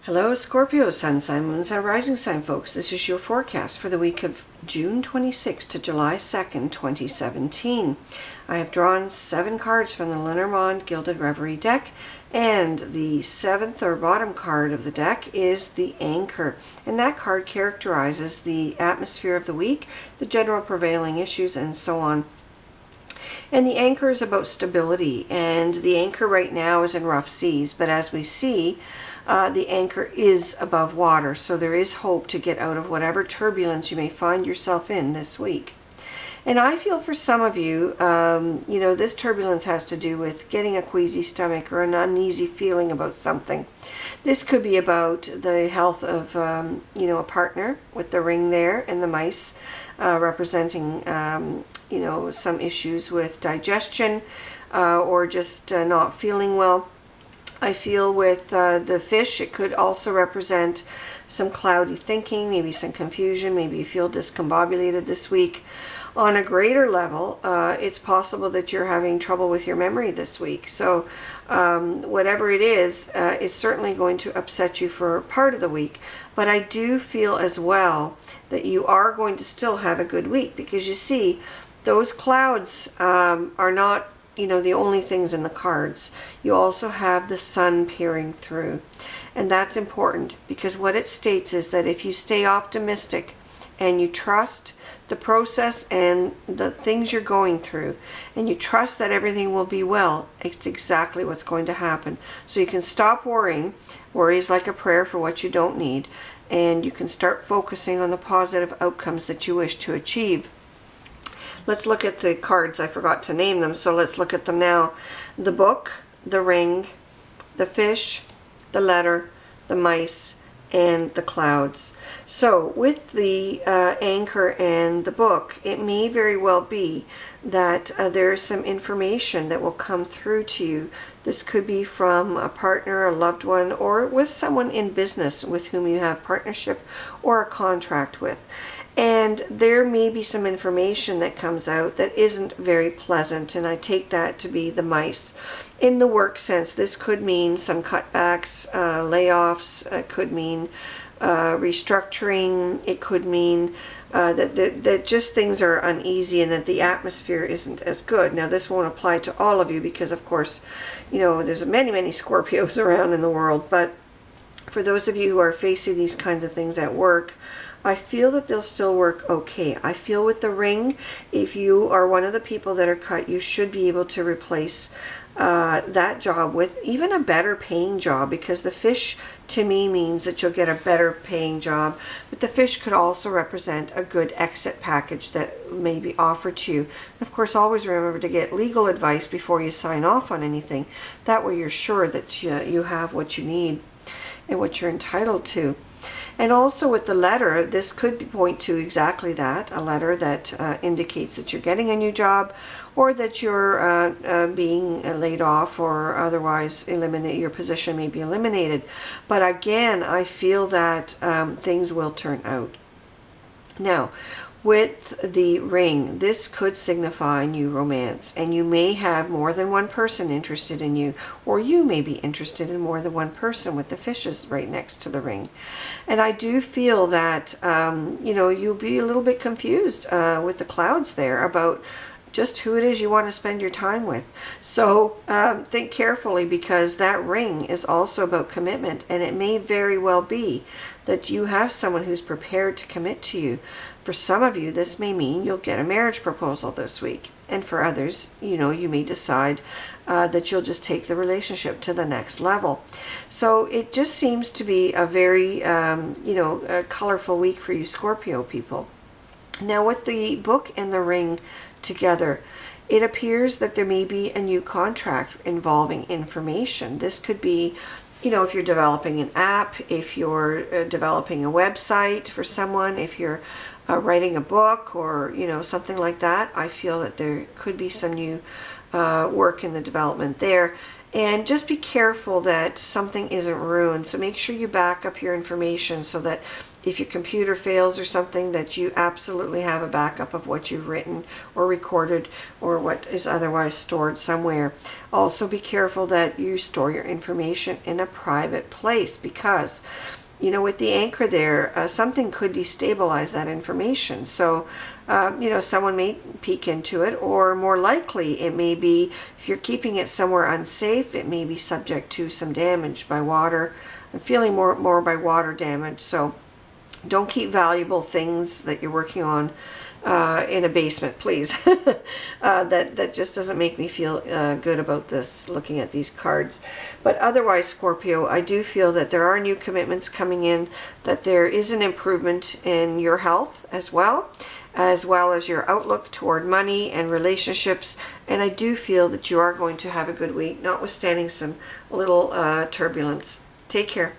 Hello, Scorpio, Sun sign, Moon sign, Rising sign, folks. This is your forecast for the week of June 26th to July 2nd, 2017. I have drawn 7 cards from the Lenormand Gilded Reverie deck, and the 7th or bottom card of the deck is the Anchor. And that card characterizes the atmosphere of the week, the general prevailing issues, and so on. And the Anchor is about stability, and the Anchor right now is in rough seas, but as we see, the Anchor is above water, so there is hope to get out of whatever turbulence you may find yourself in this week. And I feel for some of you, this turbulence has to do with getting a queasy stomach or an uneasy feeling about something. This could be about the health of, a partner with the ring there and the mice representing, some issues with digestion or just not feeling well. I feel with the fish, it could also represent some cloudy thinking, maybe some confusion, maybe you feel discombobulated this week. On a greater level, it's possible that you're having trouble with your memory this week. So whatever it is, it's certainly going to upset you for part of the week. But I do feel as well that you are going to still have a good week, because you see, those clouds are not the only things in the cards. You also have the sun peering through. And that's important, because what it states is that if you stay optimistic and you trust the process and the things you're going through, and you trust that everything will be well, it's exactly what's going to happen. So you can stop worrying. Worry is like a prayer for what you don't need. And you can start focusing on the positive outcomes that you wish to achieve. Let's look at the cards. I forgot to name them, so let's look at them now. The book, the ring, the fish, the letter, the mice, and the clouds. So with the Anchor and the book, it may very well be that there is some information that will come through to you. This could be from a partner, a loved one, or with someone in business with whom you have partnership or a contract with. And there may be some information that comes out that isn't very pleasant, and I take that to be the mice. In the work sense, this could mean some cutbacks, layoffs, it could mean restructuring, it could mean that just things are uneasy and that the atmosphere isn't as good. Now, this won't apply to all of you because, of course, there's many Scorpios around in the world, but for those of you who are facing these kinds of things at work, I feel that they'll still work okay. I feel with the ring, if you are one of the people that are cut, you should be able to replace that job with even a better paying job, because the fish to me means that you'll get a better paying job. But the fish could also represent a good exit package that may be offered to you. Of course, always remember to get legal advice before you sign off on anything. That way you're sure that you have what you need and what you're entitled to. And also with the letter, this could point to exactly that, a letter that indicates that you're getting a new job, or that you're being laid off, or otherwise your position may be eliminated. But again, I feel that things will turn out. Now, with the ring, this could signify new romance, and you may have more than one person interested in you, or you may be interested in more than one person, with the fishes right next to the ring. And I do feel that you'll be a little bit confused with the clouds there about just who it is you want to spend your time with. So think carefully, because that ring is also about commitment, and it may very well be that you have someone who's prepared to commit to you. For some of you, this may mean you'll get a marriage proposal this week. And for others, you may decide that you'll just take the relationship to the next level. So it just seems to be a very, a colorful week for you Scorpio people. Now, with the book and the ring together, it appears that there may be a new contract involving information. This could be, if you're developing an app, if you're developing a website for someone, if you're writing a book, or something like that. I feel that there could be some new work in the development there. And just be careful that something isn't ruined. So make sure you back up your information so that if your computer fails or something, that you absolutely have a backup of what you've written or recorded or what is otherwise stored somewhere. Also be careful that you store your information in a private place, because with the anchor there, something could destabilize that information. So, someone may peek into it, or more likely it may be, if you're keeping it somewhere unsafe, it may be subject to some damage by water. I'm feeling more by water damage. So don't keep valuable things that you're working on in a basement, please. That just doesn't make me feel good about this, looking at these cards. But otherwise, Scorpio, I do feel that there are new commitments coming in, that there is an improvement in your health as well as your outlook toward money and relationships. And I do feel that you are going to have a good week, notwithstanding some little turbulence. Take care.